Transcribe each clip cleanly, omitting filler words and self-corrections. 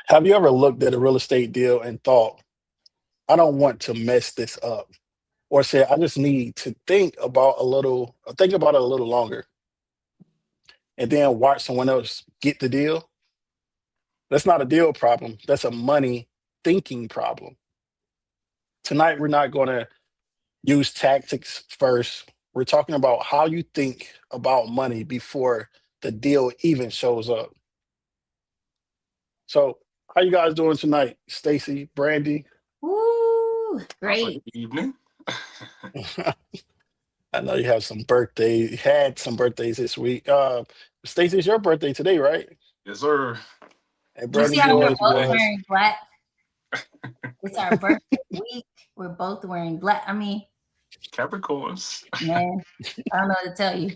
Have you ever looked at a real estate deal and thought, I don't want to mess this up? Or said, I just need to think about it a little longer and then watch someone else get the deal? That's not a deal problem. That's a money thinking problem. Tonight, we're not going to use tactics first. We're talking about how you think about money before the deal even shows up. So, how you guys doing tonight, Stacy, Brandy? Woo! Also, Great. good evening. I know you have some birthday had some birthdays this week. Stacy, it's your birthday today, right? Yes, sir. And You see Brandy, how we're yours both was. wearing black? It's our birthday week. We're both wearing black. I mean, Capricorns. man, I don't know what to tell you.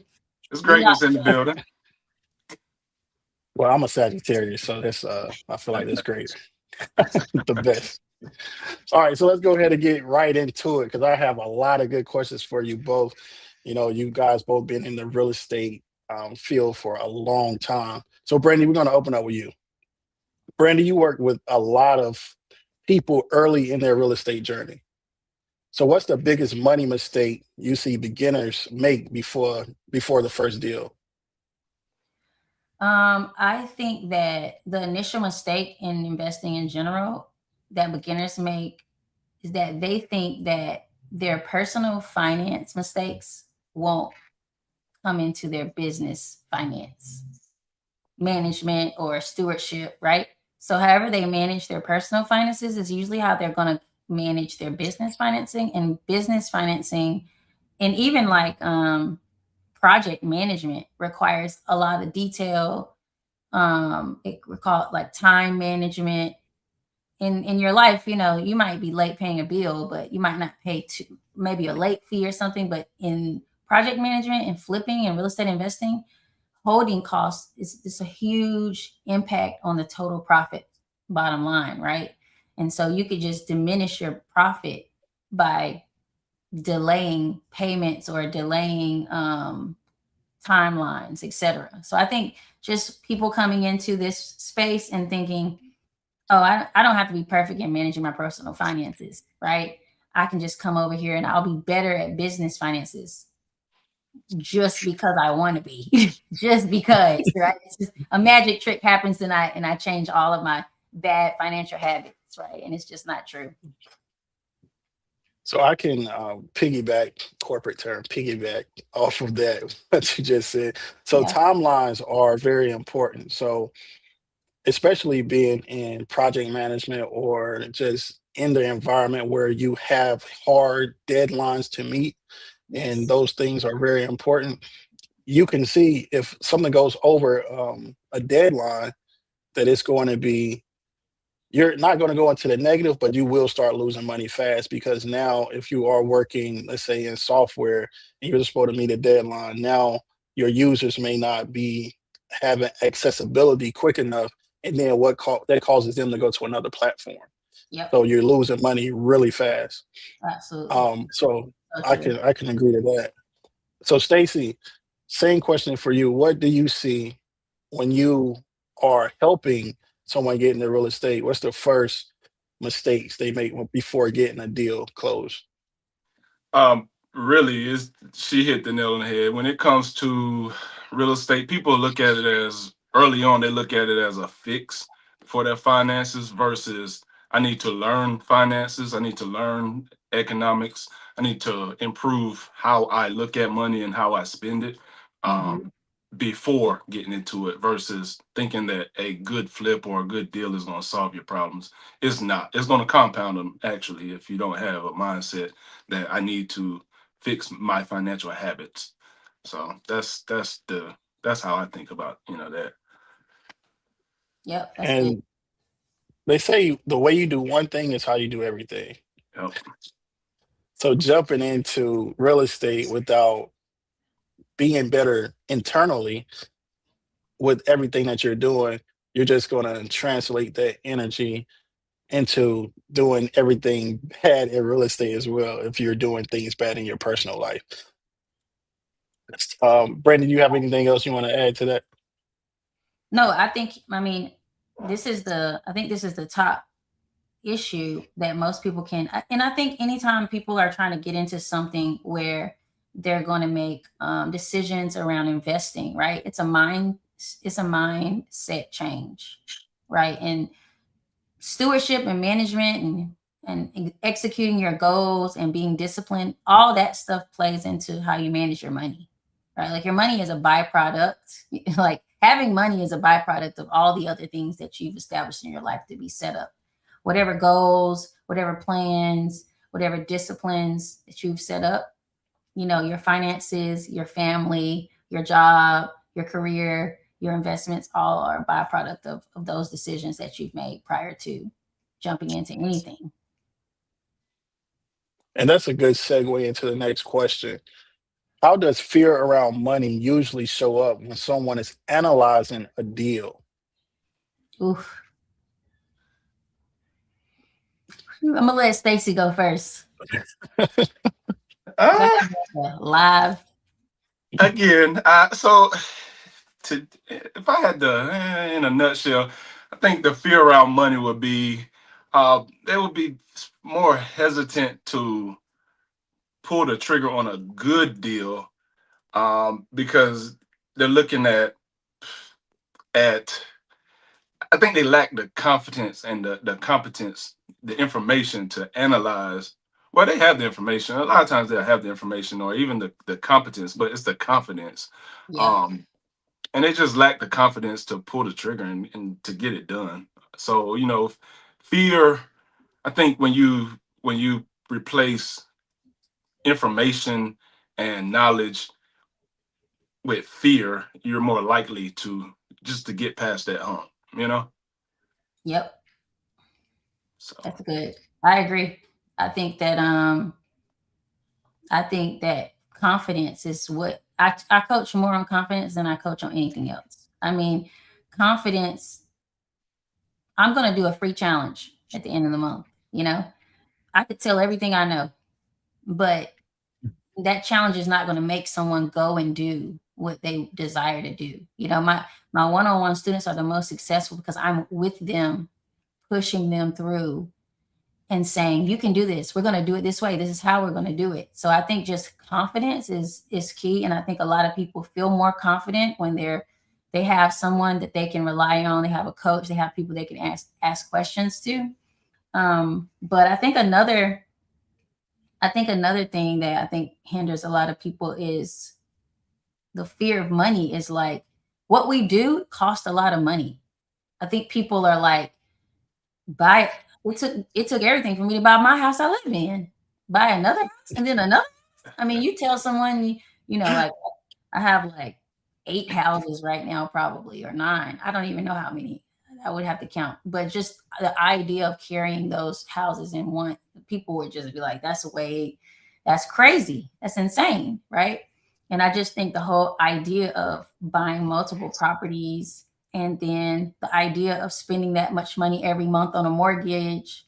It's We got greatness in the building. Well, I'm a Sagittarius, so that's I feel like that's great. The best. All right, so let's go ahead and get right into it because I have a lot of good questions for you both. You know, you guys both been in the real estate field for a long time. So, Brandy, we're going to open up with you. Brandy, you work with a lot of people early in their real estate journey. So, what's the biggest money mistake you see beginners make before the first deal? I think that the initial mistake in investing in general that beginners make is that they think that their personal finance mistakes won't come into their business finance management or stewardship, right? So, however they manage their personal finances is usually how they're going to manage their business financing, and business financing, and even like project management requires a lot of detail. It we call it like time management in your life. You might be late paying a bill, but you might not pay maybe a late fee or something. But in project management and flipping and real estate investing, holding costs is a huge impact on the total profit bottom line, right? And so you could just diminish your profit by delaying payments or delaying timelines, etc. So I think just people coming into this space and thinking, oh, I don't have to be perfect in managing my personal finances, right? I can just come over here and I'll be better at business finances just because I want to be, just because, right? It's just a magic trick happens tonight, and I change all of my bad financial habits, right? And it's just not true. So I can piggyback corporate term, piggyback off of that what you just said. So Yeah. timelines are very important. So especially being in project management or just in the environment where you have hard deadlines to meet, and Yes. those things are very important. You can see if something goes over a deadline that it's going to be you're not going to go into the negative, but you will start losing money fast because now, if you are working, let's say in software, and you're supposed to meet a deadline, now your users may not be having accessibility quick enough, and then that causes them to go to another platform. Yep. So you're losing money really fast. Absolutely. So So I true. can agree to that. So Stacy, same question for you. What do you see when you are helping someone get into real estate? What's the first mistakes they make before getting a deal closed? Really, is she hit the nail on the head. When it comes to real estate, people look at it as early on. They look at it as a fix for their finances versus I need to learn finances. I need to learn economics. I need to improve how I look at money and how I spend it. Hmm. Um, before getting into it versus thinking that a good flip or a good deal is going to solve your problems. It's not. It's going to compound them actually if you don't have a mindset that I need to fix my financial habits. So that's how I think about that. Yep. That's good. And they say the way you do one thing is how you do everything. Yep. So jumping into real estate without being better internally with everything that you're doing, you're just going to translate that energy into doing everything bad in real estate as well if you're doing things bad in your personal life. Brandon, you have anything else you want to add to that? No, I think, I mean, I think this is the top issue that most people can, and I think anytime people are trying to get into something where they're going to make decisions around investing, right? It's a mindset change, right? And stewardship and management and executing your goals and being disciplined, all that stuff plays into how you manage your money, right? Like your money is a byproduct. Like having money is a byproduct of all the other things that you've established in your life to be set up. Whatever goals, whatever plans, whatever disciplines that you've set up, your finances, your family, your job, your career, your investments, all are a byproduct of those decisions that you've made prior to jumping into anything. And that's a good segue into the next question. How does fear around money usually show up when someone is analyzing a deal? Oof. I'm gonna let Stacy go first. Uh, Live. again, if I had to, in a nutshell, I think the fear around money would be, they would be more hesitant to pull the trigger on a good deal, because they're looking at I think they lack the confidence and the competence, the information to analyze. Well, they have the information. A lot of times they'll have the information or even the competence, but it's the confidence. Yeah. Um, and they just lack the confidence to pull the trigger and to get it done. So, fear, I think when you replace information and knowledge with fear, you're more likely to just to get past that hump, you know? Yep. So That's good. I agree. I think that um I think that confidence is what I coach more on confidence than I coach on anything else. I mean, confidence, I'm going to do a free challenge at the end of the month. I could tell everything I know, but that challenge is not going to make someone go and do what they desire to do. My one-on-one students are the most successful because I'm with them, pushing them through and saying, you can do this. We're going to do it this way. This is how we're going to do it. So I think just confidence is key. And I think a lot of people feel more confident when they have someone that they can rely on. They have a coach. They have people they can ask questions to. But I think another thing that I think hinders a lot of people is the fear of money. Is like what we do costs a lot of money. I think people are like, buy it took everything for me to buy my house I live in, buy another house and then another. I mean, you tell someone, like I have like 8 houses right now, probably, or 9. I don't even know how many. I would have to count. But just the idea of carrying those houses in one, people would just be like, that's crazy. That's insane, right? And I just think the whole idea of buying multiple properties and then the idea of spending that much money every month on a mortgage,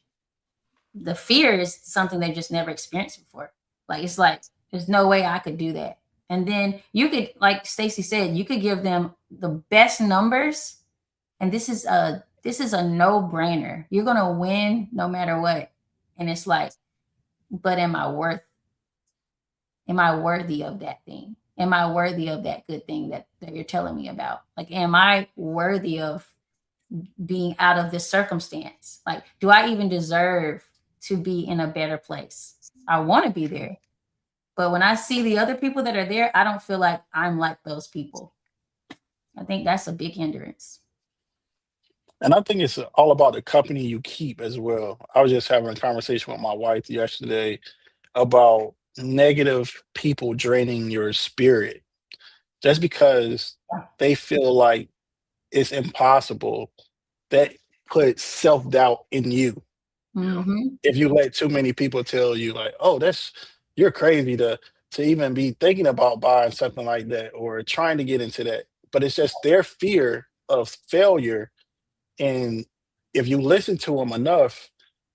the fear is something they just never experienced before. Like, it's like, there's no way I could do that. And then you could, like Stacy said, you could give them the best numbers. And this is a no-brainer. You're going to win no matter what. And it's like, but am I worthy of that thing? Am I worthy of that good thing that you're telling me about? Like, am I worthy of being out of this circumstance? Like, do I even deserve to be in a better place? I want to be there. But when I see the other people that are there, I don't feel like I'm like those people. I think that's a big hindrance. And I think it's all about the company you keep as well. I was just having a conversation with my wife yesterday about negative people draining your spirit just because they feel like it's impossible. That puts self-doubt in you. Mm-hmm. If you let too many people tell you like, oh, you're crazy to even be thinking about buying something like that or trying to get into that. But it's just their fear of failure. And if you listen to them enough,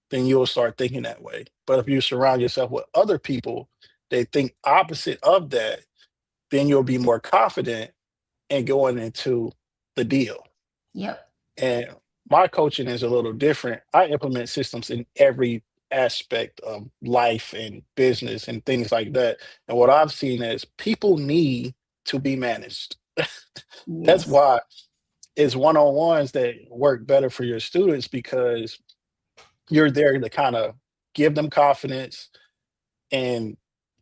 then you'll start thinking that way. But if you surround yourself with other people that think opposite of that, then you'll be more confident in going into the deal. Yep. And My coaching is a little different. I implement systems in every aspect of life and business and things like that. And what I've seen is people need to be managed. That's Yes. why it's one-on-ones that work better for your students because you're there to kind of give them confidence and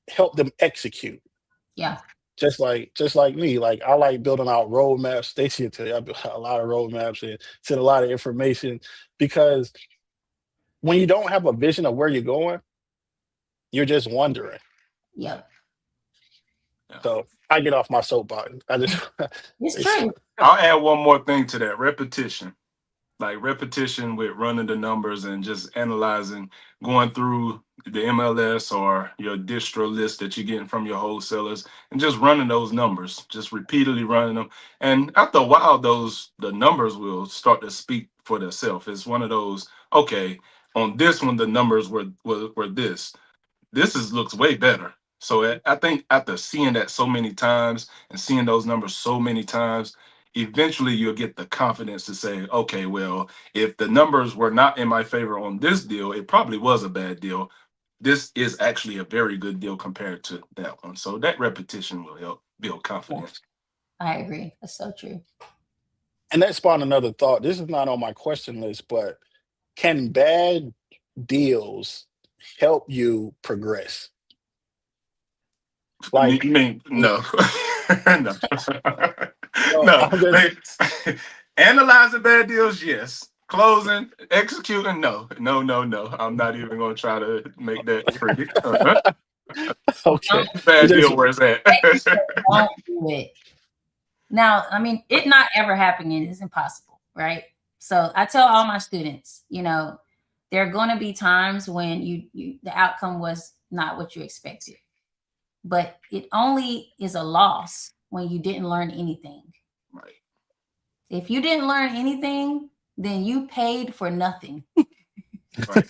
help them execute. Yeah. Just like me, like I like building out roadmaps. Stacy will tell you I build a lot of roadmaps and send a lot of information because when you don't have a vision of where you're going, you're just wondering. Yep. Yeah. So I get off my soapbox. I just It's it's true. I'll add one more thing to that: repetition. Like repetition with running the numbers and just analyzing, going through the MLS or your distro list that you're getting from your wholesalers and just running those numbers, just repeatedly running them. And after a while, the numbers will start to speak for themselves. It's one of those, okay, on this one, the numbers were this. This is looks way better. So I think after seeing that so many times and seeing those numbers so many times, eventually you'll get the confidence to say, okay, well, if the numbers were not in my favor on this deal, it probably was a bad deal. This is actually a very good deal compared to that one. So that repetition will help build Yeah, confidence. I agree. That's so true. and that spawned another thought. This is not on my question list, but can bad deals help you progress? You Like, mean no, no, no, no. I'm just Analyzing bad deals, yes. Closing, executing, no, no, no, no. I'm not even gonna try to make that pretty. okay. It Bad just deal, where's that? They just don't do it. Now, I mean, it not ever happening is impossible, right? So I tell all my students, there are going to be times when the outcome was not what you expected, but it only is a loss when you didn't learn anything. Right. If you didn't learn anything, then you paid for nothing. Right.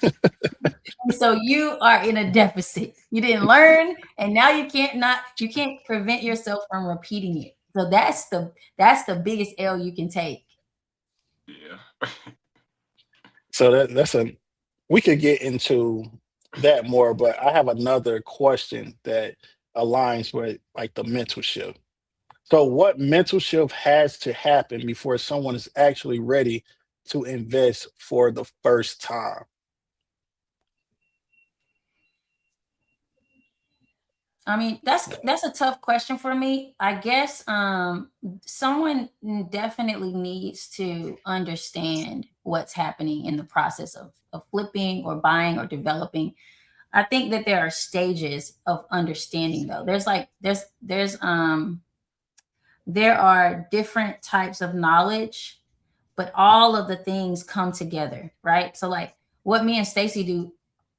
So you are in a deficit. You didn't learn, and now you can't prevent yourself from repeating it. So that's the biggest L you can take. Yeah. so that's a we could get into that more, but I have another question that aligns with like the mental shift. So what mental shift has to happen before someone is actually ready to invest for the first time? I mean, that's a tough question for me. I guess someone definitely needs to understand what's happening in the process of flipping or buying or developing. I think that there are stages of understanding though. There are different types of knowledge, but all of the things come together, right? So like what me and Stacy do,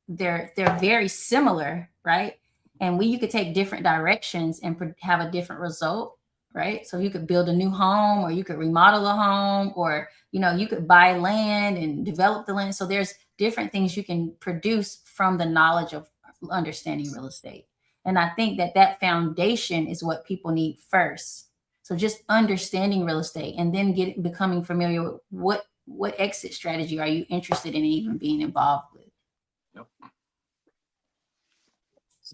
they're very similar, right? And you could take different directions and have a different result, right? So you could build a new home, or you could remodel a home, or you could buy land and develop the land. So there's different things you can produce from the knowledge of understanding real estate. And I think that foundation is what people need first. So just understanding real estate, and then becoming familiar with what exit strategy are you interested in even being involved with. Yep.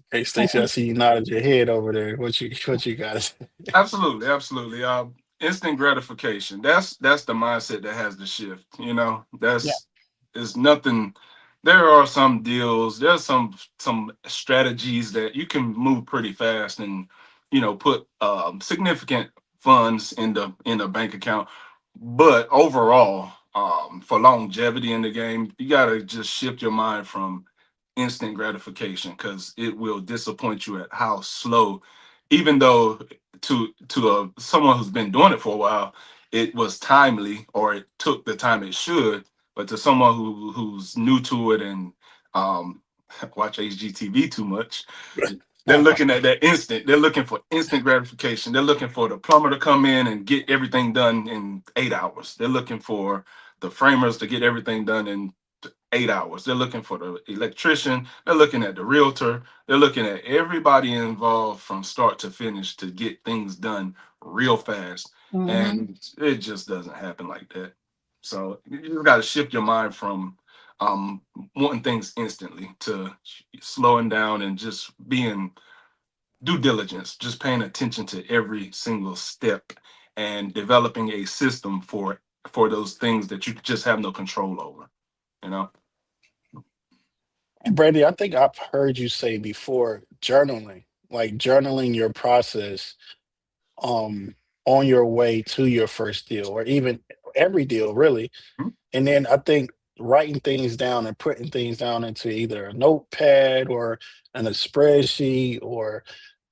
Hey Stacey, I see you nodded your head over there. What you got? Absolutely, absolutely. Instant gratification. That's the mindset that has to shift. Yeah. That's is nothing. There are some deals. There's some strategies that you can move pretty fast and put significant funds in the bank account. But overall, for longevity in the game, you gotta just shift your mind from instant gratification because it will disappoint you at how slow, even though to someone who's been doing it for a while, it was timely or it took the time it should. But to someone who's new to it and um, watch HGTV too much, they're looking at that instant. They're looking for instant gratification. They're looking for the plumber to come in and get everything done in 8 hours. They're looking for the framers to get everything done in 8 hours. They're looking for the electrician. They're looking at the realtor. They're looking at everybody involved from start to finish to get things done real fast. Mm-hmm. And it just doesn't happen like that. So you just got to shift your mind from wanting things instantly to slowing down and just being due diligence, just paying attention to every single step and developing a system for those things that you just have no control over. You know. And Brandy, I think I've heard you say before journaling, like journaling your process on your way to your first deal or even every deal really. And then I think writing things down and putting things down into either a notepad or in a spreadsheet or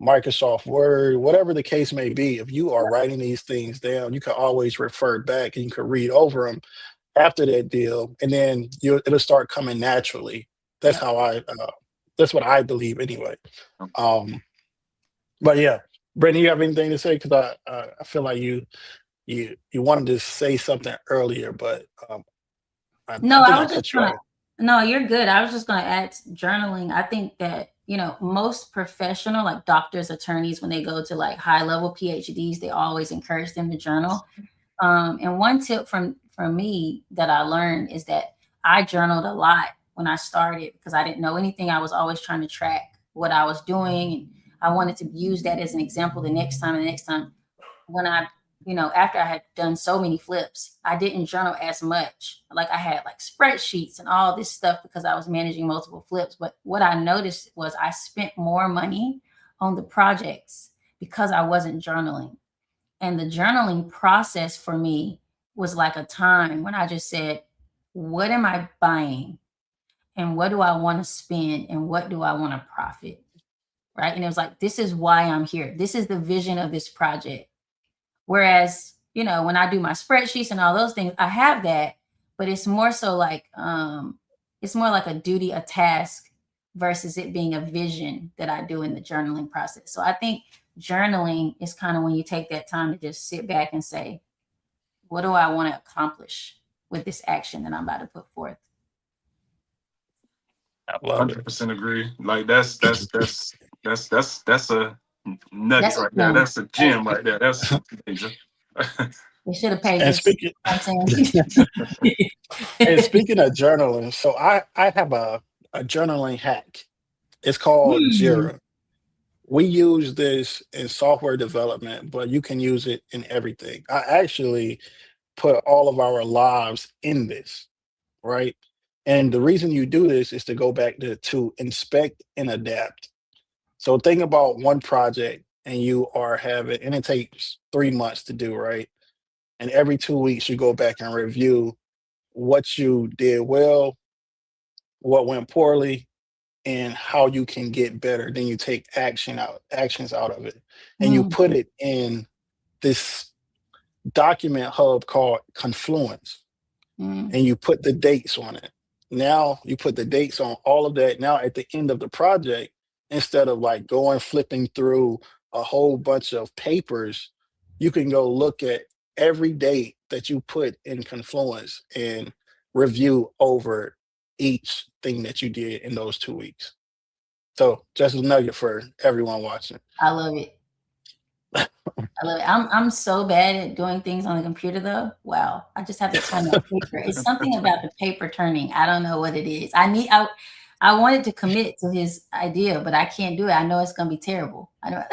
Microsoft Word, whatever the case may be, if you are writing these things down, you can always refer back and you can read over them after that deal, and then it'll start coming naturally. That's Yep. how that's what I believe anyway. Um, but yeah, Brittany, you have anything to say? Because I feel like you wanted to say something earlier, but I No, think I I was just cut you gonna. off. No, you're good. I was just gonna add journaling. I think that most professional, like doctors, attorneys, when they go to like high level PhDs, they always encourage them to journal. And one tip from me that I learned is that I journaled a lot when I started because I didn't know anything. I was always trying to track what I was doing, and I wanted to use that as an example the next time. The next time when after I had done so many flips, I didn't journal as much. Like I had like spreadsheets and all this stuff because I was managing multiple flips. But what I noticed was I spent more money on the projects because I wasn't journaling. And the journaling process for me was like a time when I just said, what am I buying? And what do I want to spend? And what do I want to profit? Right. And it was like, this is why I'm here. This is the vision of this project. Whereas, when I do my spreadsheets and all those things, I have that, but it's more so like it's more like a duty, a task versus it being a vision that I do in the journaling process. So I think journaling is kind of when you take that time to just sit back and say, what do I want to accomplish with this action that I'm about to put forth? I love it. 100% agree. Like that's a nugget That's a right there. gem. That's a gem right there. That's major. They should have paid And this. speaking You know what I'm and saying? speaking of journaling, so I have a journaling hack. It's called Hmm. Jira. We use this in software development, but you can use it in everything. I actually put all of our lives in this, right? And the reason you do this is to go back to inspect and adapt. So think about one project and you are having, and it takes 3 months to do, right? And every 2 weeks you go back and review what you did well, what went poorly, and how you can get better. Then you take actions out of it, and you Hmm. put it in this document hub called Confluence, Hmm. and you put the dates on it. Now you put the dates on all of that. Now at the end of the project, instead of like going flipping through a whole bunch of papers, you can go look at every date that you put in Confluence and review over each thing that you did in those 2 weeks. So just a nugget for everyone watching. I love it. I love it. I'm so bad at doing things on the computer though. Wow. I just have to turn that paper. It's something about the paper turning. I don't know what it is. I wanted to commit to his idea, but I can't do it. I know it's gonna be terrible. I know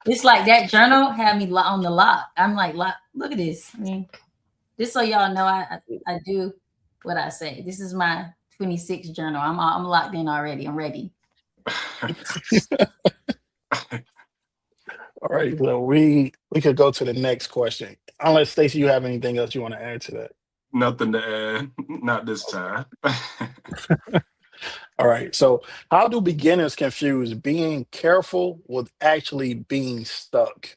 it's like that journal had me on the lock. I'm like, look at this. I mean, just so y'all know, I do what I say. This is my 26 journal. I'm locked in already. I'm ready. All right, so we could go to the next question. Unless Stacey, you have anything else you want to add to that? Nothing to add. Not this time. All right. So, how do beginners confuse being careful with actually being stuck?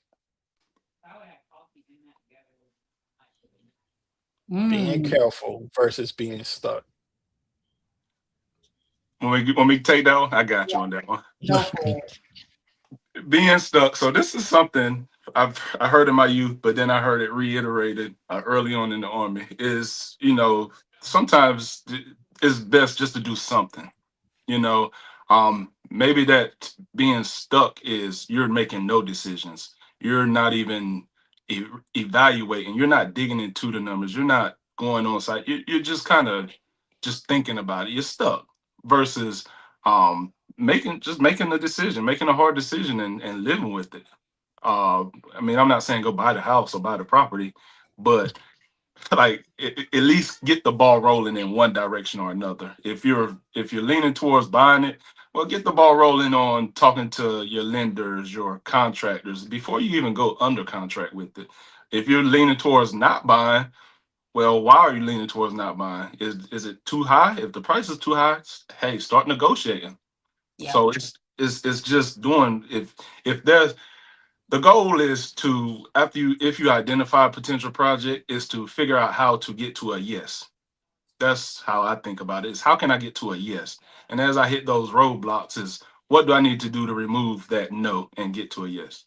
Being Mm, careful versus being stuck. When we take that one, I got you yeah, on that one. go for it. Being stuck. So this is something I heard in my youth, but then I heard it reiterated early on in the army. Is sometimes it's best just to do something. You know, maybe that being stuck is you're making no decisions. You're not even evaluating. You're not digging into the numbers. You're not going on site. You're just kind of just thinking about it. You're stuck versus making a decision, making a hard decision and living with it. I mean, I'm not saying go buy the house or buy the property, but like at least get the ball rolling in one direction or another. If you're leaning towards buying it, well, get the ball rolling on talking to your lenders, your contractors before you even go under contract with it. If you're leaning towards not buying, well, why are you leaning towards not buying? Is it too high? If the price is too high, hey, start negotiating. Yeah. So it's just doing if there's the goal is to if you identify a potential project is to figure out how to get to a yes. That's how I think about it. Is how can I get to a yes? And as I hit those roadblocks, is what do I need to do to remove that no and get to a yes?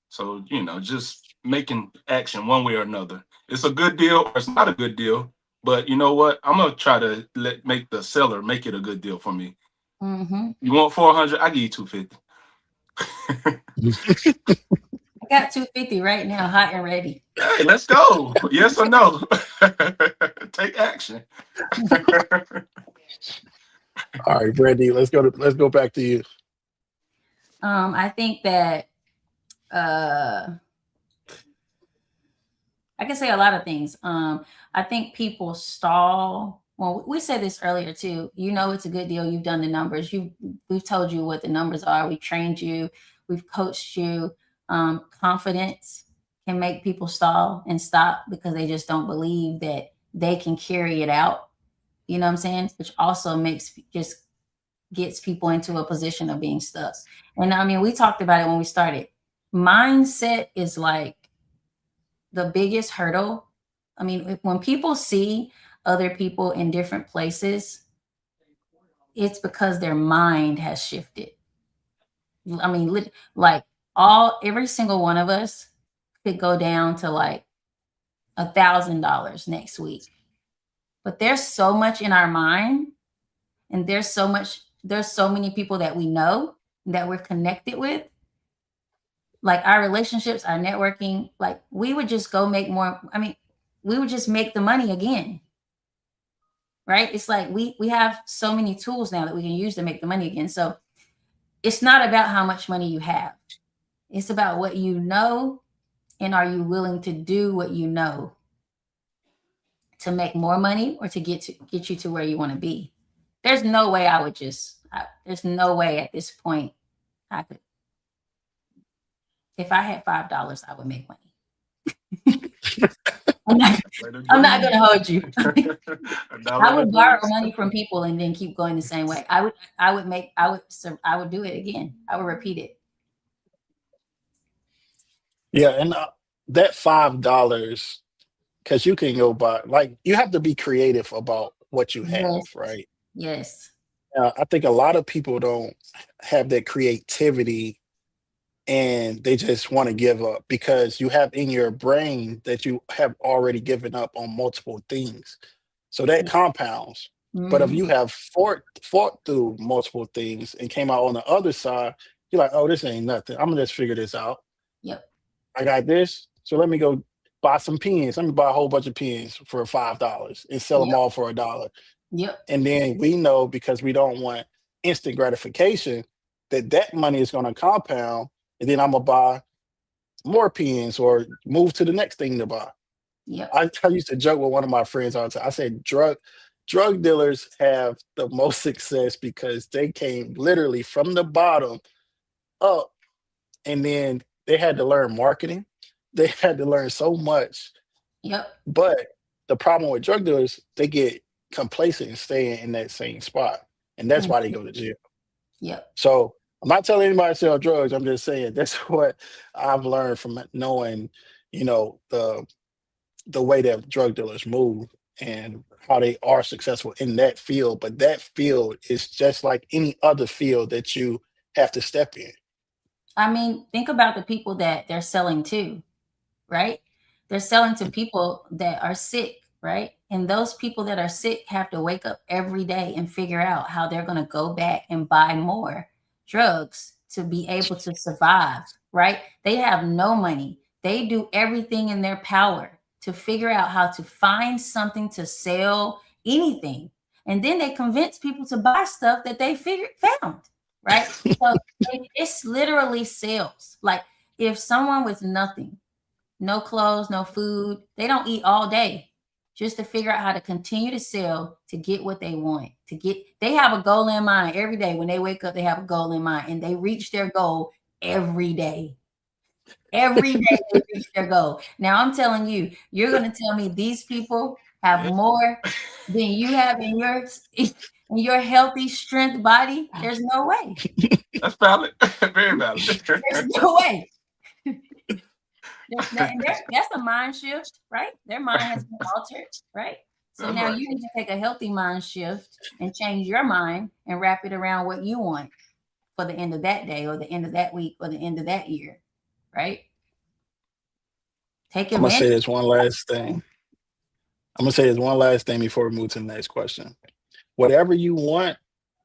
So just making action one way or another. It's a good deal or it's not a good deal. But you know what? I'm gonna try to make the seller make it a good deal for me. Mm-hmm. You want 400? I give you 250. I got 250 right now, hot and ready. Hey, let's go. Yes or no? Take action. All right, Brandy, let's go back to you. I think that I can say a lot of things. I think people stall. Well, we said this earlier too. It's a good deal. You've done the numbers. We've told you what the numbers are. We've trained you. We've coached you. Confidence can make people stall and stop because they just don't believe that they can carry it out. You know what I'm saying? Which also gets people into a position of being stuck. And I mean, we talked about it when we started. Mindset is like the biggest hurdle. I mean, when people see other people in different places, it's because their mind has shifted. I mean, like every single one of us could go down to like $1,000 next week. But there's so much in our mind, and there's so many people that we know that we're connected with. Like our relationships, our networking, like we would just go make more. I mean, we would just make the money again. Right? It's like we have so many tools now that we can use to make the money again. So it's not about how much money you have. It's about what you know, and are you willing to do what you know to make more money or to get you to where you want to be. There's no way there's no way at this point I could. If I had $5, I would make money. I'm not going to hold you. I would borrow money from people and then keep going the same way. I would do it again. I would repeat it. Yeah, and that $5, because you can go buy, like, you have to be creative about what you have, Yes. right? Yes. I think a lot of people don't have that creativity and they just want to give up because you have in your brain that you have already given up on multiple things. So that compounds. But if Mm-hmm. you have fought through multiple things and came out on the other side, you're like, oh, this ain't nothing. I'm gonna just figure this out. Yep. I got this. So let me go buy some pens. Let me buy a whole bunch of pens for $5 and sell them Yep. all for $1. Yep. And then we know because we don't want instant gratification that money is going to compound. And then I'm going to buy more pens or move to the next thing to buy. Yep. I used to joke with one of my friends all the time. I said, drug dealers have the most success because they came literally from the bottom up, and then they had to learn marketing. They had to learn so much. Yep. But the problem with drug dealers, they get complacent and staying in that same spot. And that's why they go to jail. Yep. So I'm not telling anybody to sell drugs. I'm just saying that's what I've learned from knowing, the way that drug dealers move and how they are successful in that field. But that field is just like any other field that you have to step in. I mean, think about the people that they're selling to, right? They're selling to people that are sick, right? And those people that are sick have to wake up every day and figure out how they're going to go back and buy more drugs to be able to survive, right? They have no money. They do everything in their power to figure out how to find something to sell, anything. And then they convince people to buy stuff that they found, right? So it's literally sales. Like if someone with nothing, no clothes, no food, they don't eat all day just to figure out how to continue to sell to get what they want. They have a goal in mind every day. When they wake up, they have a goal in mind and they reach their goal every day. Every day they reach their goal. Now I'm telling you, you're going to tell me these people have more than you have in your healthy strength body? There's no way. That's valid. Very valid. There's no way. That's a mind shift, right? Their mind has been altered, right? So That's now right. you need to take a healthy mind shift and change your mind and wrap it around what you want for the end of that day or the end of that week or the end of that year, right? Take I'm gonna say advantage. this one last thing. I'm gonna say this one last thing before we move to the next question. Whatever you want,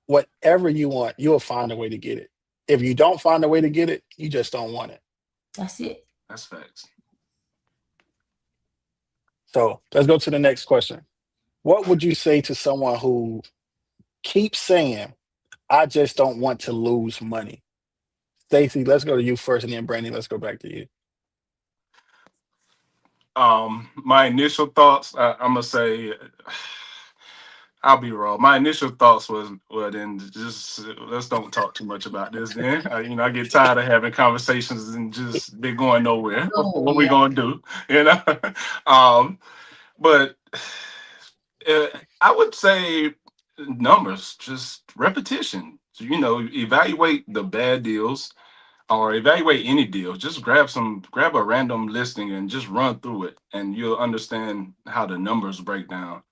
whatever you want, you'll find a way to get it. If you don't find a way to get it, you just don't want it. That's it. That's facts. So let's go to the next question. What would you say to someone who keeps saying, I just don't want to lose money? Stacy, let's go to you first, and then Brandy, let's go back to you. My initial thoughts, I'm gonna say, I'll be wrong. My initial thoughts was, well, then just let's don't talk too much about this. Then, I get tired of having conversations and just be going nowhere. Oh, What we yeah. gonna do, you know? um, but I would say numbers, just repetition. So, evaluate the bad deals or evaluate any deal. Just grab a random listing and just run through it, and you'll understand how the numbers break down.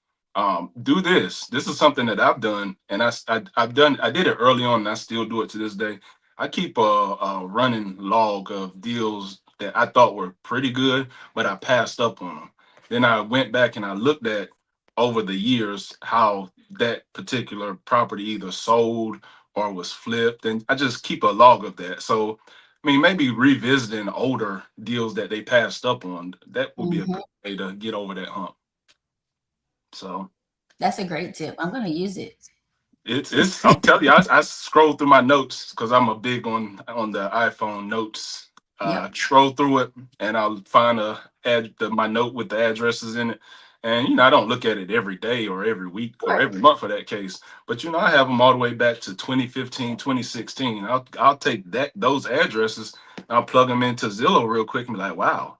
Do this. This is something that I've done, and I've done. I did it early on, and I still do it to this day. I keep a running log of deals that I thought were pretty good, but I passed up on them. Then I went back and I looked at over the years how that particular property either sold or was flipped, and I just keep a log of that. So, I mean, maybe revisiting older deals that they passed up on, that would be a Mhm. good way to get over that hump. So That's a great tip. I'm going to use it. it's I'm telling you, I scroll through my notes because I'm a big on the iPhone notes. Yep. Scroll through it and I'll find my note with the addresses in it. And I don't look at it every day or every week or Sure. every month for that case. But I have them all the way back to 2015, 2016. I'll take those addresses, I'll plug them into Zillow real quick and be like, wow,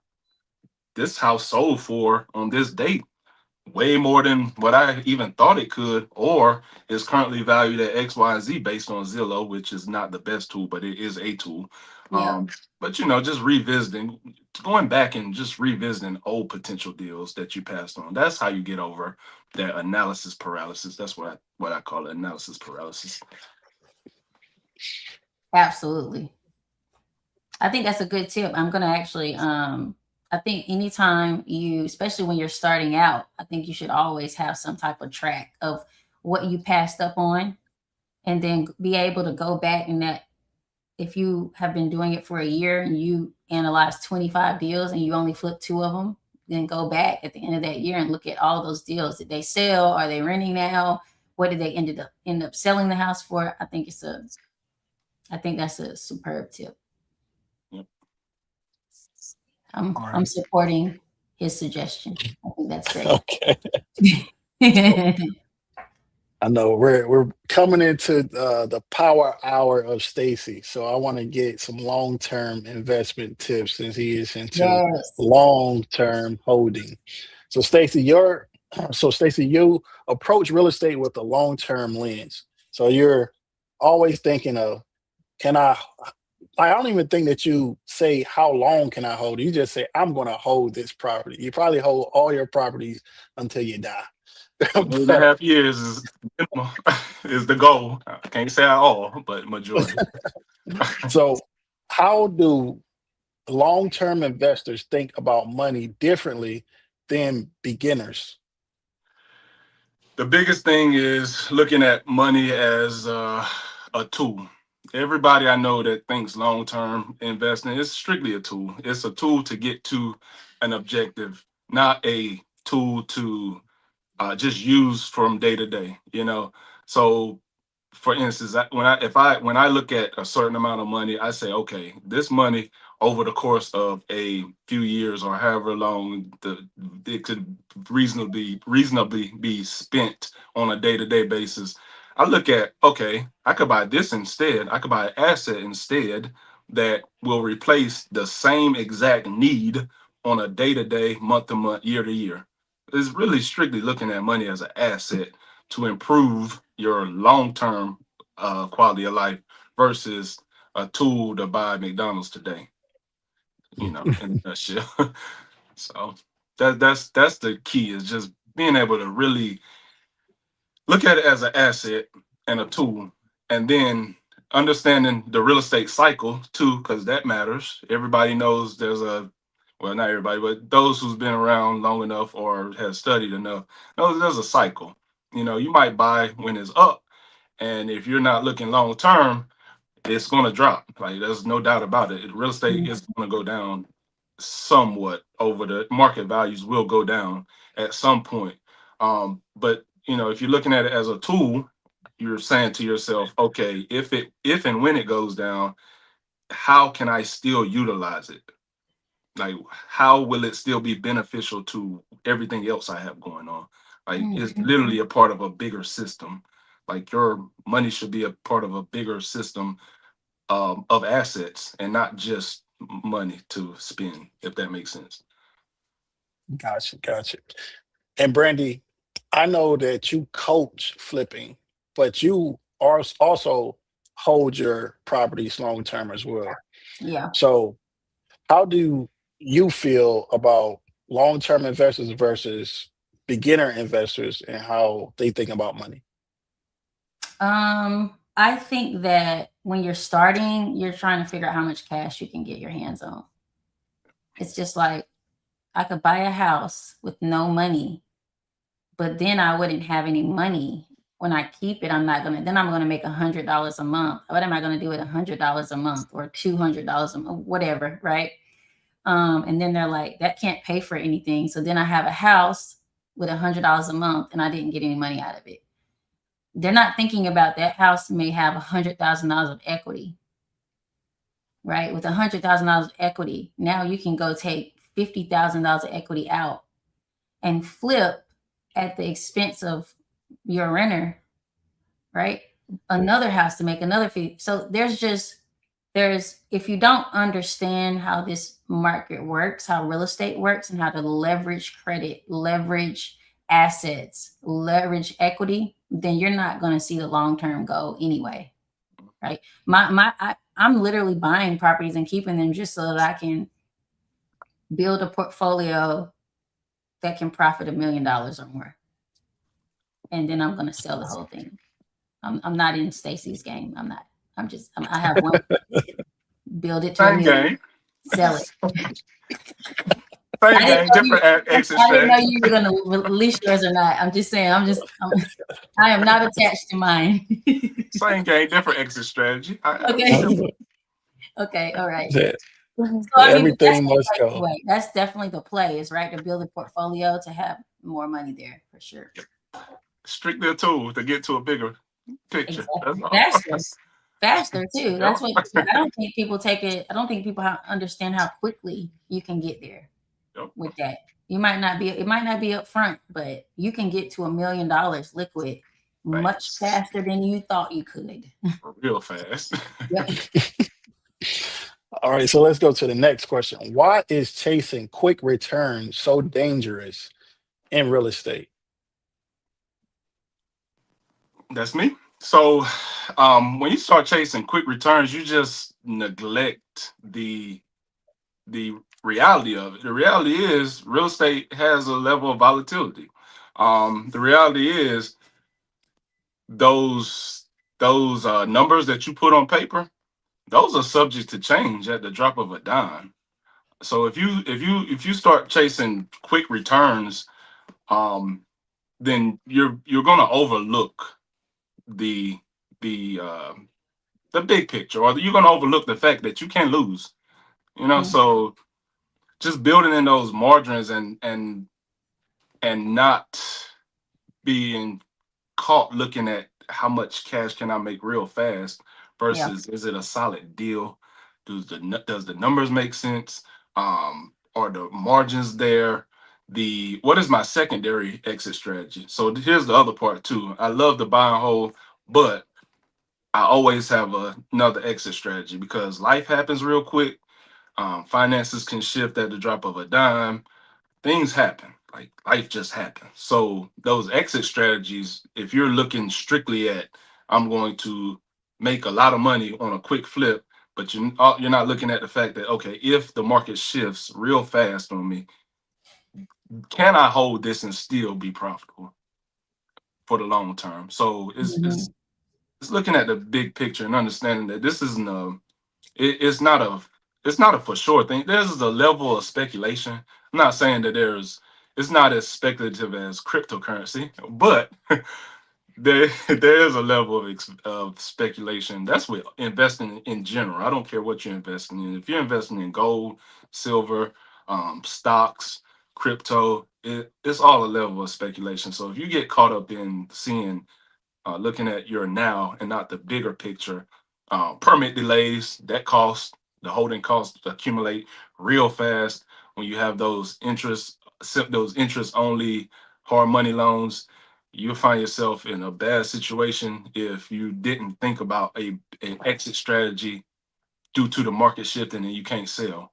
this house sold for on this date way more than what I even thought it could, or is currently valued at X, Y, and Z based on Zillow, which is not the best tool, but it is a tool. Yep. But just going back and just revisiting old potential deals that you passed on. That's how you get over that analysis paralysis. That's what I call it, analysis paralysis. Absolutely. I think that's a good tip. I'm going to actually, I think anytime especially when you're starting out, I think you should always have some type of track of what you passed up on and then be able to go back and that if you have been doing it for a year and you analyze 25 deals and you only flip 2 of them, then go back at the end of that year and look at all those deals. Did they sell? Are they renting now? What did they end up selling the house for? I think that's a superb tip. Yep. All I'm right. supporting his suggestion. I think that's great. Okay. So I know we're coming into the power hour of Stacy, so I want to get some long term investment tips since he is into Yes. long term holding. So Stacy, you approach real estate with a long term lens. So you're always thinking of, can I don't even think that you say how long can I hold. You just say I'm going to hold this property. You probably hold all your properties until you die. 1.5 But years is is the goal. I can't say all, but majority. so how do long-term investors think about money differently than beginners? The biggest thing is looking at money as a tool. Everybody I know that thinks long term investing is strictly a tool. It's a tool to get to an objective, not a tool to just use from day to day. So for instance, when I look at a certain amount of money, I say, okay, this money over the course of a few years or however long it could reasonably be spent on a day to day basis. I look at, okay, I could buy this instead. I could buy an asset instead that will replace the same exact need on a day to day, month to month, year to year. It's really strictly looking at money as an asset to improve your long-term quality of life versus a tool to buy McDonald's today, in a nutshell. So that's the key, is just being able to really look at it as an asset and a tool, and then understanding the real estate cycle too, because that matters. Everybody knows well, not everybody, but those who's been around long enough or has studied enough knows there's a cycle. You might buy when it's up, and if you're not looking long term, it's going to drop. Like, there's no doubt about it. Real estate is going to go down somewhat. Over the market values will go down at some point. But if you're looking at it as a tool, you're saying to yourself, okay, if and when it goes down, how can I still utilize it? Like, how will it still be beneficial to everything else I have going on? Like, it's literally a part of a bigger system. Like, your money should be a part of a bigger system of assets, and not just money to spend, if that makes sense. Gotcha, gotcha. And Brandy, I know that you coach flipping, but you are also hold your properties long term as well. Yeah. So, how do you feel about long term investors versus beginner investors and how they think about money? I think that when you're starting, you're trying to figure out how much cash you can get your hands on. It's just like, I could buy a house with no money, but then I wouldn't have any money. When I keep it, then I'm gonna make $100 a month. What am I gonna do with $100 a month or $200 a month, whatever, right? And then they're like, that can't pay for anything. So then I have a house with $100 a month and I didn't get any money out of it. They're not thinking about that house may have $100,000 of equity, right? With $100,000 of equity, now you can go take $50,000 of equity out and flip at the expense of your renter, right? Another house to make another fee. So if you don't understand how this market works, how real estate works, and how to leverage credit, leverage assets, leverage equity, then you're not going to see the long-term goal anyway, right? I'm literally buying properties and keeping them just so that I can build a portfolio that can profit $1 million or more. And then I'm going to sell the whole thing. I'm not in Stacy's game. I'm not. I have one. Build it to $1 Same million, game. sell it. Same I didn't game, know you. different exit I didn't know strategy. you were going to release yours or not. I'm just saying. I am not attached to mine. Same game, different exit strategy. Okay. Okay. All right. That So I mean, but that's everything must the go. way. That's definitely the play, is right, to build a portfolio to have more money there for sure. Strictly a tool to get to a bigger picture. That's Exactly. all. Faster too. That's what Yep. I don't think people take it. I don't think people understand how quickly you can get there Yep. with that. It might not be up front, but you can get to $1 million liquid much faster than you thought you could. Real fast. Yep. All right, so let's go to the next question. Why is chasing quick returns so dangerous in real estate? That's me. So, when you start chasing quick returns, you just neglect the reality of it. The reality is real estate has a level of volatility. The reality is those those numbers that you put on paper, those are subject to change at the drop of a dime. So if you start chasing quick returns, um, then you're going to overlook the the uh, the big picture, or you're going to overlook the fact that you can lose. Mhm. So just building in those margins and not being caught looking at how much cash can I make real fast Yeah. versus is it a solid deal? Does the numbers make sense? Are the margins there? What is my secondary exit strategy? So here's the other part too. I love the buy and hold, but I always have another exit strategy because life happens real quick. Finances can shift at the drop of a dime. Things happen. Like life just happens. So those exit strategies, if you're looking strictly at, I'm going to make a lot of money on a quick flip, but you're not looking at the fact that okay, if the market shifts real fast on me, can I hold this and still be profitable for the long term? So Mhm. it's looking at the big picture and understanding that this isn't it's not a for sure thing. There's a level of speculation. I'm not saying that it's not as speculative as cryptocurrency, but there is a level of speculation. That's with investing in general. I don't care what you're investing in. If you're investing in gold, silver, stocks, crypto, it's all a level of speculation. So if you get caught up in seeing looking at your now and not the bigger picture. Permit delays that cost the holding costs accumulate real fast when you have those interest only hard money loans. You'll find yourself in a bad situation if you didn't think about an exit strategy due to the market shifting and you can't sell.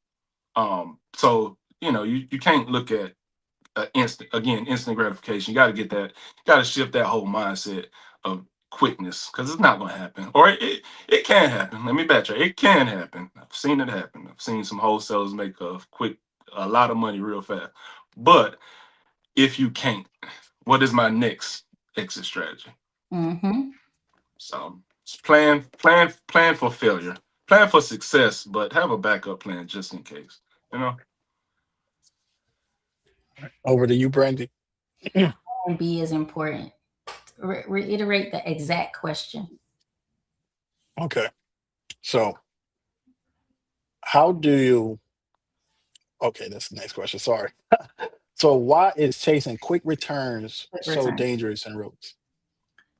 So you can't look at instant gratification. You got to get that. You got to shift that whole mindset of quickness because it's not going to happen, or it can happen. Let me backtrack. It can happen. I've seen it happen. I've seen some wholesalers make a lot of money real fast. But if you can't, what is my next exit strategy? Mhm. So plan for failure, plan for success, but have a backup plan just in case. You know. Over to you, Brandy. And B is important. Reiterate the exact question. Okay. So, how do you? Okay, that's the next question. Sorry. So, why is chasing quick returns Quick so return. dangerous in ropes?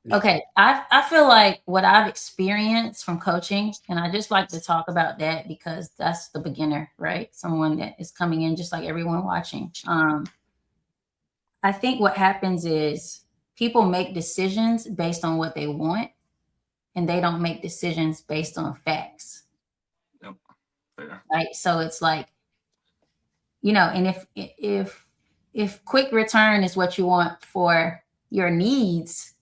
Yeah. Okay, I feel like what I've experienced from coaching, and I just like to talk about that because that's the beginner, right? Someone that is coming in just like everyone watching. I think what happens is people make decisions based on what they want, and they don't make decisions based on facts, Yep. Fair. right? So it's like, and if quick return is what you want for your needs,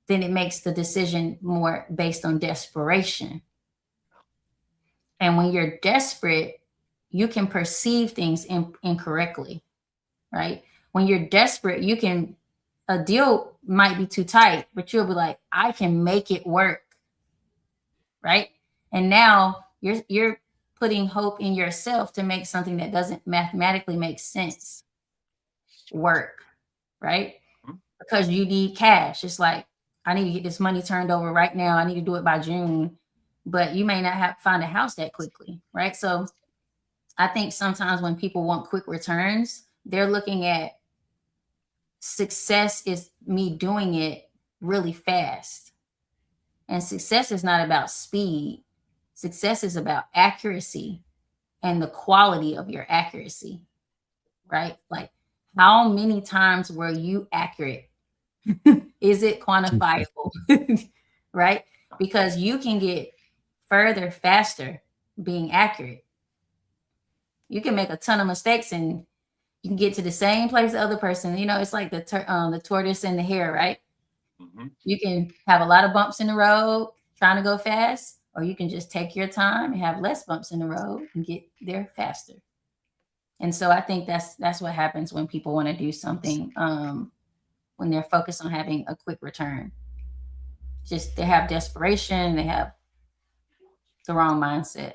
then it makes the decision more based on desperation. And when you're desperate, you can perceive things incorrectly, right? When you're desperate, a deal might be too tight, but you'll be like, I can make it work, right? And now you're putting hope in yourself to make something that doesn't mathematically make sense work, right? Mhm. Because you need cash. It's like, I need to get this money turned over right now. I need to do it by June, but you may not find a house that quickly, right? So I think sometimes when people want quick returns, they're looking at success is me doing it really fast. And success is not about speed. Success is about accuracy and the quality of your accuracy, right? Like, how many times were you accurate? Is it quantifiable? Right? Because you can get further faster being accurate. You can make a ton of mistakes and you can get to the same place the other person. It's like the tortoise and the hare, right? Mhm. You can have a lot of bumps in the road trying to go fast, or you can just take your time and have less bumps in the road and get there faster. And so I think that's what happens when people want to do something, when they're focused on having a quick return. Just they have desperation, they have the wrong mindset.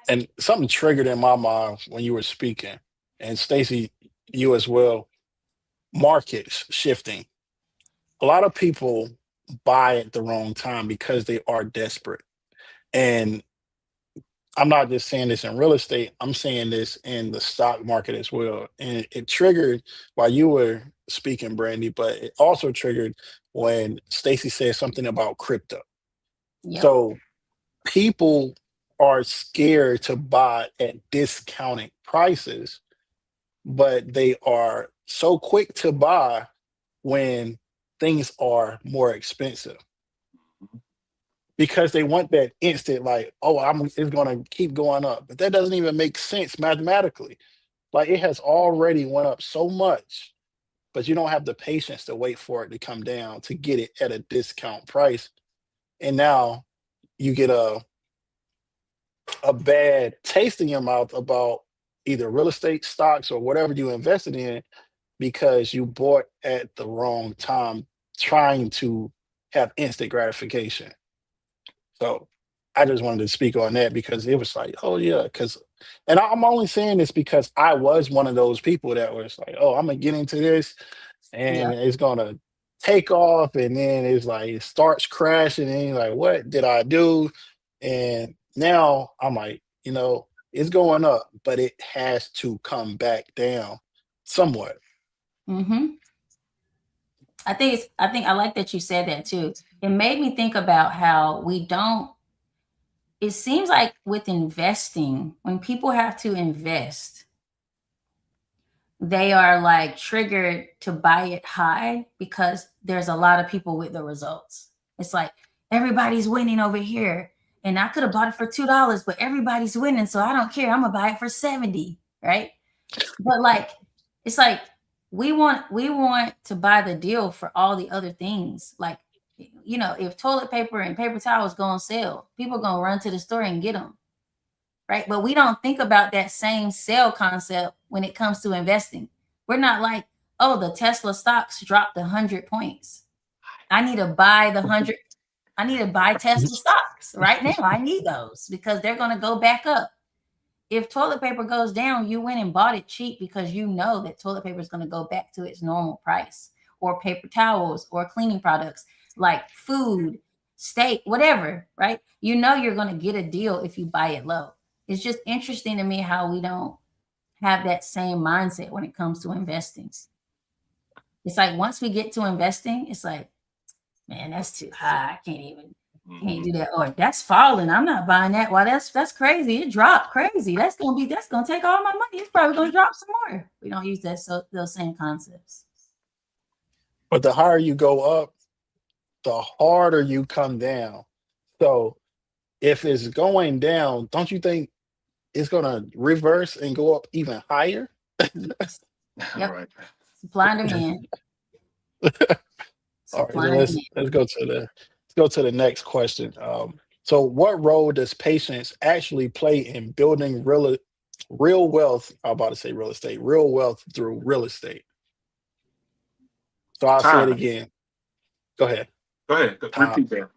And something triggered in my mind when you were speaking, and Stacy, you as well. Markets shifting. A lot of people. buy at the wrong time because they are desperate. And I'm not just saying this in real estate, I'm saying this in the stock market as well. And it triggered while you were speaking, Brandy, but it also triggered when Stacy said something about crypto. Yep. So people are scared to buy at discounted prices, but they are so quick to buy when things are more expensive because they want that instant, like, oh, it's going to keep going up. But that doesn't even make sense mathematically. Like it has already went up so much, but you don't have the patience to wait for it to come down to get it at a discount price. And now you get a bad taste in your mouth about either real estate stocks or whatever you invested in because you bought at the wrong time trying to have instant gratification. So I just wanted to speak on that because it was like, oh yeah, because and I'm only saying this because I was one of those people that was like, oh, I'm gonna get into this and Yep. it's gonna take off, and then it's like it starts crashing, and you're like, what did I do? And now I'm like, it's going up, but it has to come back down somewhat. Mm-hmm. I think I like that you said that too. It made me think about how we don't, it seems like with investing, when people have to invest, they are like triggered to buy it high because there's a lot of people with the results. It's like everybody's winning over here. And I could have bought it for $2, but everybody's winning. So I don't care. I'm gonna buy it for 70, right? But like it's like we want to buy the deal for all the other things. Like, if toilet paper and paper towels go on sale, people gonna run to the store and get them, right? But we don't think about that same sale concept when it comes to investing. We're not like, oh, the Tesla stocks dropped 100 points. I need to buy the 100. I need to buy Tesla stocks right now. I need those because they're going to go back up. If toilet paper goes down, you went and bought it cheap because you know that toilet paper is going to go back to its normal price, or paper towels or cleaning products like food, steak, whatever, right? You know you're going to get a deal if you buy it low. It's just interesting to me how we don't have that same mindset when it comes to investing. It's like once we get to investing, it's like, man, that's too high. I can't do that. Or that's falling. I'm not buying that. Why, that's crazy. It dropped crazy. That's gonna take all my money. It's probably gonna drop some more. We don't use those same concepts. But the higher you go up, the harder you come down. So if it's going down, don't you think it's gonna reverse and go up even higher? Yep. Right. Supply and demand. All right, so Supply and demand. let's go to the next question. So what role does patience actually play in building real wealth? I'm about to say real estate, real wealth through real estate. So I'll say it Time. again. Go ahead. Go ahead. Time. Repeat that.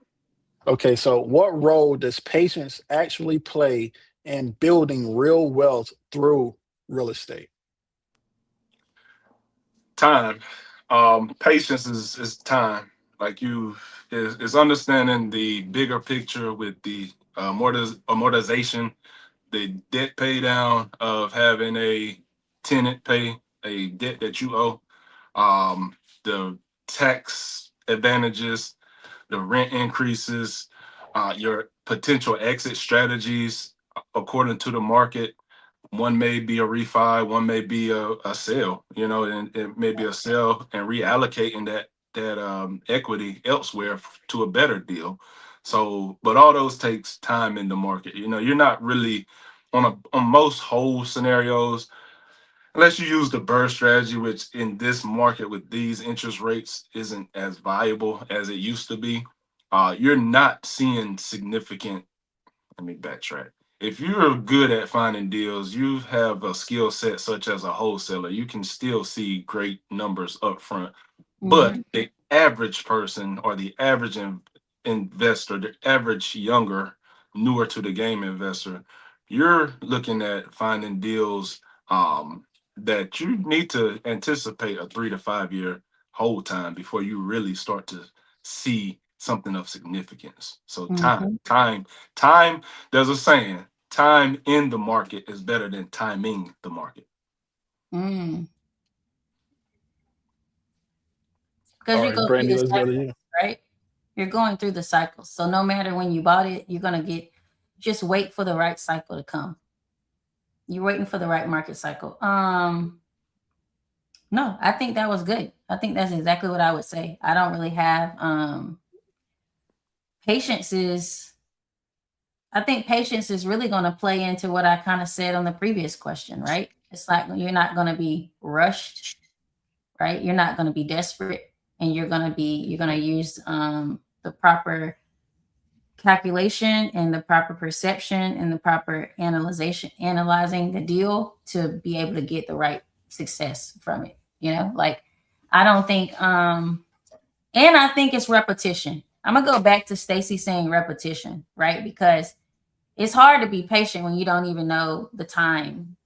Okay, so what role does patience actually play in building real wealth through real estate? Time. Patience is time. Like you is understanding the bigger picture with the amortization, the debt pay down of having a tenant pay a debt that you owe, the tax advantages, the rent increases, your potential exit strategies according to the market. One may be a refi, one may be a sale, and it may be a sale and reallocating that equity elsewhere to a better deal. So, but all those takes time in the market. You're not really on most whole scenarios, unless you use the BRRRR strategy, which in this market with these interest rates isn't as viable as it used to be. You're not seeing significant. Let me backtrack. If you're good at finding deals, you have a skill set such as a wholesaler, you can still see great numbers up front. But Mhm. the average person or the average investor, the average younger, newer to the game investor, you're looking at finding deals that you need to anticipate a 3 to 5 year hold time before you really start to see something of significance. So Mm-hmm. time, there's a saying, time in the market is better than timing the market. Mm. Because All you right, go through Brandy, the let's go to cycles, you. right? You're going through the cycles. So no matter when you bought it, you're gonna get, just wait for the right cycle to come. You're waiting for the right market cycle. No, I think that was good. I think that's exactly what I would say. I don't really have patience is I think patience is really going to play into what I kind of said on the previous question, right? It's like you're not going to be rushed, right? You're not going to be desperate, and you're going to use the proper calculation and the proper perception and the proper analyzing the deal to be able to get the right success from it. Like I don't think and I think it's repetition. I'm gonna go back to Stacy saying repetition, right? Because it's hard to be patient when you don't even know the time.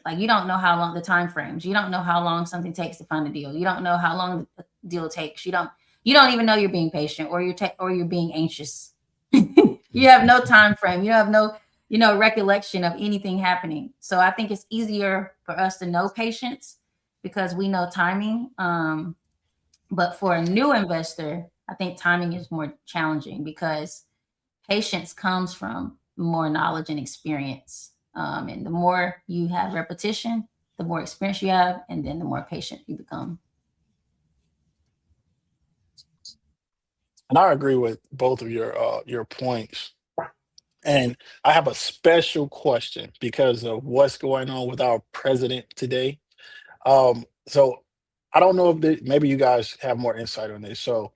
Like you don't know how long the time frames. You don't know how long something takes to find a deal. You don't know how long the deal takes. You don't even know you're being patient, or you're being anxious. You have no time frame. You have no recollection of anything happening. So I think it's easier for us to know patience because we know timing. But for a new investor, I think timing is more challenging because patience comes from more knowledge and experience. And the more you have repetition, the more experience you have, and then the more patient you become. And I agree with both of your points. And I have a special question because of what's going on with our president today. So I don't know if maybe you guys have more insight on this. So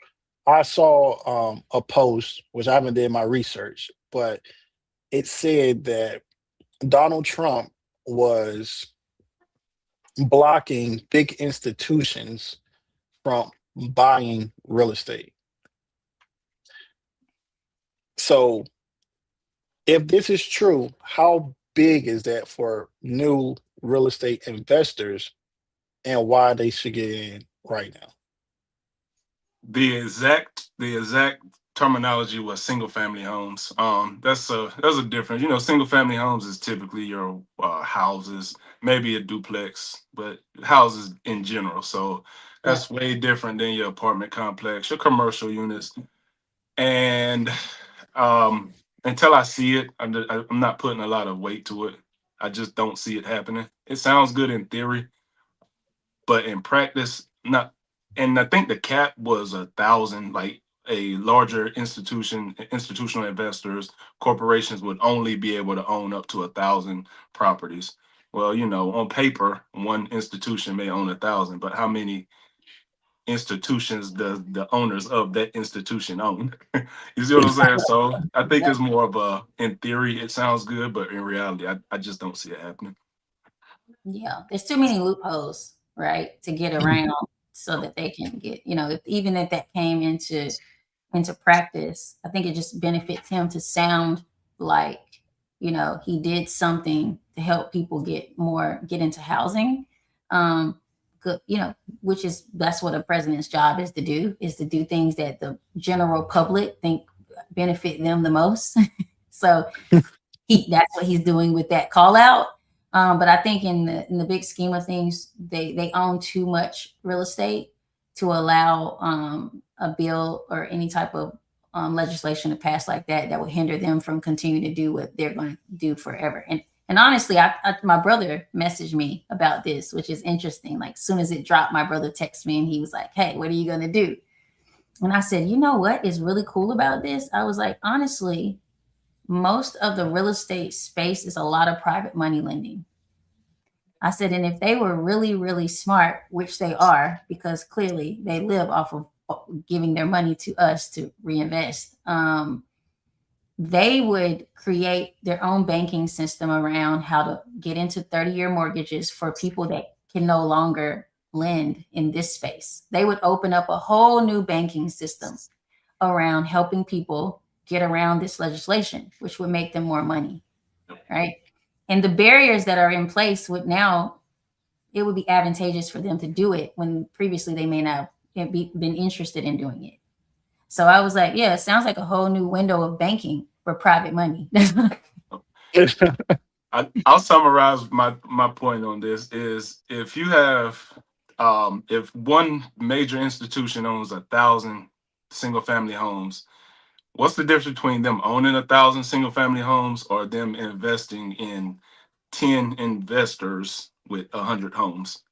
I saw a post, which I haven't did my research, but it said that Donald Trump was blocking big institutions from buying real estate. So if this is true, how big is that for new real estate investors and why they should get in right now? The exact terminology was single family homes. That's a difference. Single family homes is typically your houses, maybe a duplex, but houses in general. So Yeah. that's way different than your apartment complex, your commercial units. And um, until I see it, I'm not putting a lot of weight to it. I just don't see it happening. It sounds good in theory, but in practice, not. And I think the cap was 1,000. Like a larger institutional investors, corporations would only be able to own up to 1,000 properties. Well, on paper, one institution may own 1,000, but how many institutions does the owners of that institution own? You see what I'm saying? So I think Yep. it's more of in theory, it sounds good, but in reality, I just don't see it happening. Yeah. There's too many loopholes, right, to get around so that they can get, even if that came into practice, I think it just benefits him to sound like, he did something to help people get into housing. Um, good, which that's what a president's job is to do things that the general public think benefit them the most. So that's what he's doing with that call out. But I think in the big scheme of things, they own too much real estate to allow a bill or any type of legislation to pass like that would hinder them from continuing to do what they're going to do forever. And honestly, my brother messaged me about this, which is interesting. Like as soon as it dropped, my brother texted me and he was like, "Hey, what are you going to do?" And I said, "You know what is really cool about this?" I was like, honestly, most of the real estate space is a lot of private money lending. I said, and if they were really, really smart, which they are, because clearly they live off of giving their money to us to reinvest, they would create their own banking system around how to get into 30-year mortgages for people that can no longer lend in this space. They would open up a whole new banking system around helping people get around this legislation, which would make them more money, right? And the barriers that are in place it would be advantageous for them to do it when previously they may not have been interested in doing it. So I was like, yeah, it sounds like a whole new window of banking for private money. I'll summarize my point on this is if you have if one major institution owns 1,000 single family homes, what's the difference between them owning 1,000 single family homes or them investing in 10 investors with 100 homes?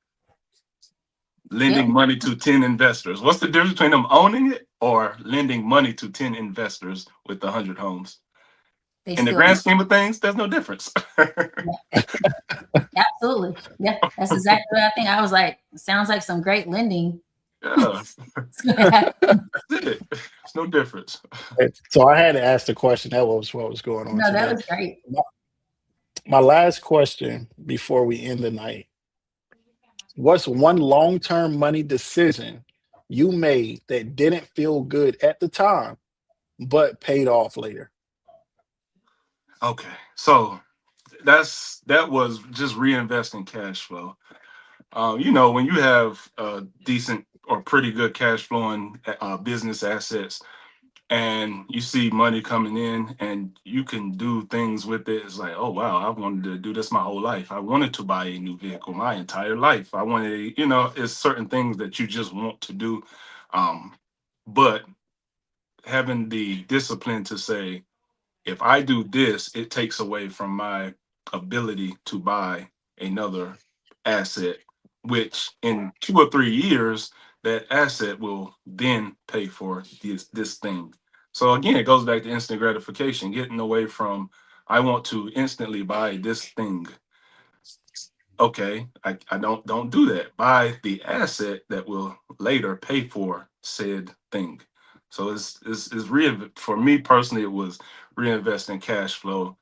Yep, Lending money to 10 investors. What's the difference between them owning it or lending money to 10 investors with 100 homes? they In the still grand scheme of things, there's no difference. absolutely. Yeah, that's exactly what I think. I was like, sounds like some great lending. Yeah, It's gonna happen. that's it. It's no difference. So I had to ask the question. That was what was going on No, that today. was great. My last question before we end the night: what's one long-term money decision you made that didn't feel good at the time, but paid off later? Okay, so that was just reinvesting cash flow. When you have decent or pretty good cash flowing business assets, and you see money coming in and you can do things with it, it's like, oh wow, I wanted to do this my whole life. I wanted to buy a new vehicle my entire life. I wanted, it's certain things that you just want to do. But having the discipline to say, if I do this, it takes away from my ability to buy another asset, which in 2 or 3 years, that asset will then pay for this thing. So again, it goes back to instant gratification, getting away from I want to instantly buy this thing. Okay, I don't do that. Buy the asset that will later pay for said thing. So it's for me personally, it was reinvesting cash flow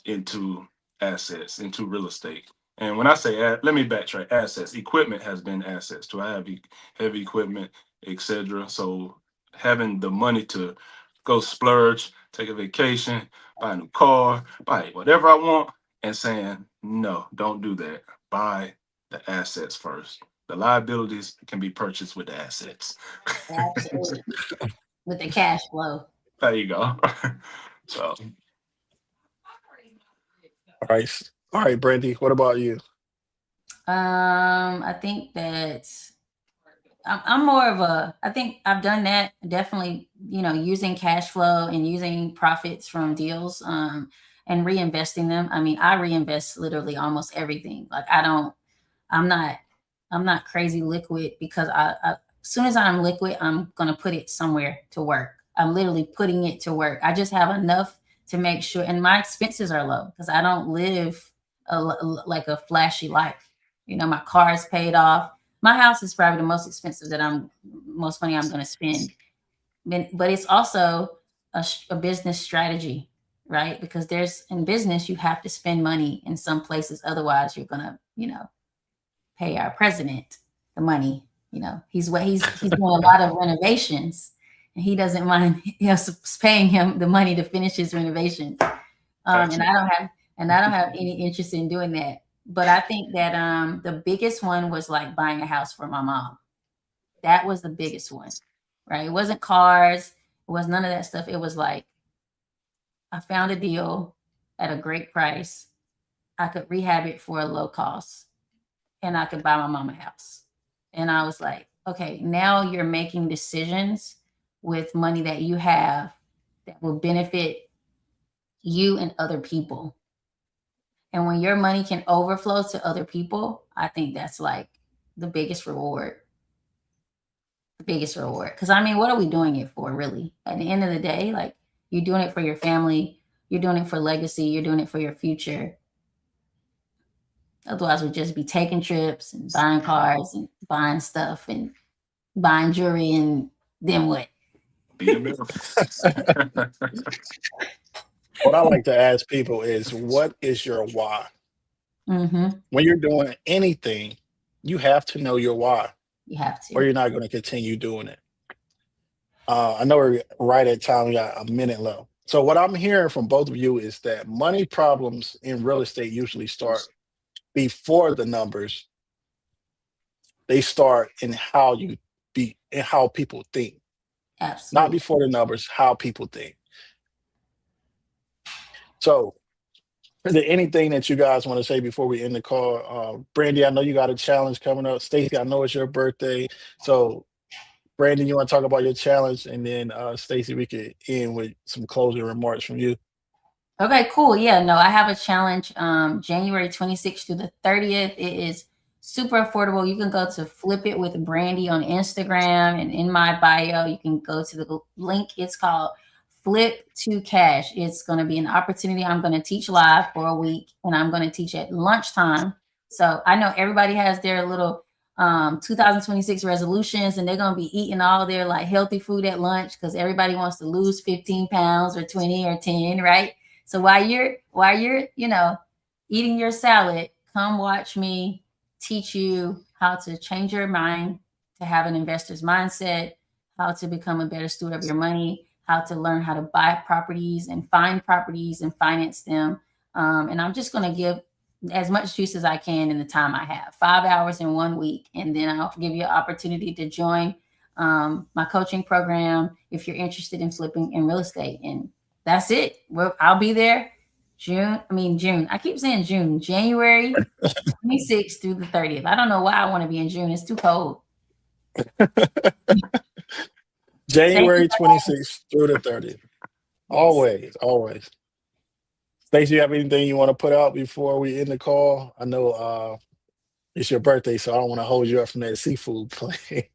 into assets, into real estate. And when I say let me backtrack, assets, equipment has been assets. Do I have heavy equipment, etc. So having the money to go splurge, take a vacation, buy a new car, buy whatever I want, and saying, no, don't do that. Buy the assets first. The liabilities can be purchased with the assets. Absolutely. With the cash flow. There you go. So, All right, all right, Brandy. What about you? I think that I'm more of a, I think I've done that definitely, using cash flow and using profits from deals, and reinvesting them. I mean, I reinvest literally almost everything. Like I'm not, I'm not crazy liquid because as soon as I'm liquid, I'm going to put it somewhere to work. I'm literally putting it to work. I just have enough to make sure, and my expenses are low because I don't live like a flashy life. My car is paid off. My house is probably the most expensive most money I'm going to spend. But it's also a business strategy, right? Because in business, you have to spend money in some places. Otherwise, you're going to, pay our president the money. He's doing a lot of renovations, and he doesn't mind paying him the money to finish his renovations. And I don't have any interest in doing that. But I think that the biggest one was like buying a house for my mom. That was the biggest one, right? It wasn't cars. It was none of that stuff. It was like I found a deal at a great price. I could rehab it for a low cost, and I could buy my mom a house. And I was like, okay, now you're making decisions with money that you have that will benefit you and other people. And when your money can overflow to other people, I think that's like the biggest reward. The biggest reward. Because I mean, what are we doing it for, really? At the end of the day, like you're doing it for your family, you're doing it for legacy, you're doing it for your future. Otherwise, we'd just be taking trips and buying cars and buying stuff and buying jewelry, and then what? be a middle. What I like to ask people is, what is your why? Mm-hmm. When you're doing anything, you have to know your why, You have or to. you're not going to continue doing it. I know we're right at time. We got a minute left. So what I'm hearing from both of you is that money problems in real estate usually start before the numbers. They start in how you be and how people think. not Absolutely. before the numbers, how people think. So, is there anything that you guys want to say before we end the call? Brandy, I know you got a challenge coming up. Stacy, I know it's your birthday. So, Brandon, you want to talk about your challenge, and then Stacy, we could end with some closing remarks from you. Okay, cool. Yeah, no, I have a challenge January 26th through the 30th. It is super affordable. You can go to Flip It with Brandy on Instagram, and in my bio, you can go to the link. It's called Flip to Cash. It's going to be an opportunity. I'm going to teach live for a week, and I'm going to teach at lunchtime. So I know everybody has their little 2026 resolutions, and they're going to be eating all their like healthy food at lunch because everybody wants to lose 15 pounds or 20 or 10, right? So while you're eating your salad, come watch me teach you how to change your mind to have an investor's mindset, how to become a better steward of your money, how to learn how to buy properties and find properties and finance them. And I'm just going to give as much juice as I can in the time I have, 5 hours in 1 week. And then I'll give you an opportunity to join my coaching program if you're interested in flipping in real estate. And that's it. Well, I'll be there June. I keep saying June, January 26th through the 30th. I don't know why I want to be in June. It's too cold. Thank you. January 26th through the 30th. Yes. Always, always. Stacey, you have anything you want to put out before we end the call? I know it's your birthday, so I don't want to hold you up from that seafood play.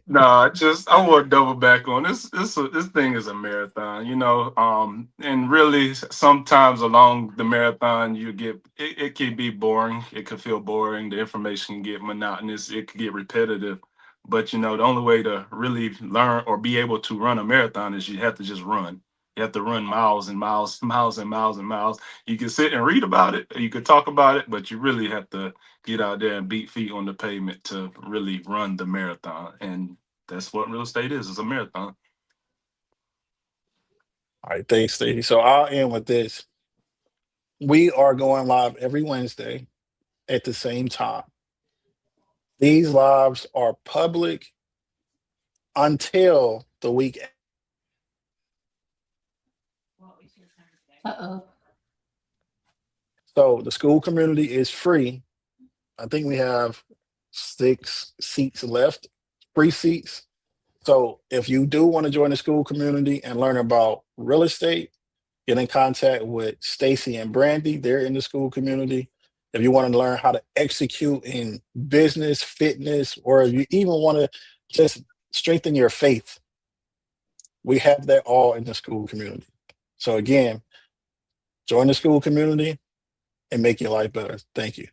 Nah, just I want to double back on this. This thing is a marathon, and really sometimes along the marathon you get it can be boring. It could feel boring. The information can get monotonous. It could get repetitive. But the only way to really learn or be able to run a marathon is you have to just run. You have to run miles and miles, miles and miles and miles. You can sit and read about it, or you could talk about it, but you really have to get out there and beat feet on the pavement to really run the marathon. And that's what real estate is. It's a marathon. All right, thanks, Stacey. So I'll end with this. We are going live every Wednesday at the same time. These lives are public until the week. Uh-oh. So the Skool community is free. I think we have 6 seats left, free seats. So if you do want to join the Skool community and learn about real estate, get in contact with Stacy and Brandy. They're in the Skool community. If you want to learn how to execute in business, fitness, or if you even want to just strengthen your faith, we have that all in the Skool community. So again, join the Skool community and make your life better. Thank you.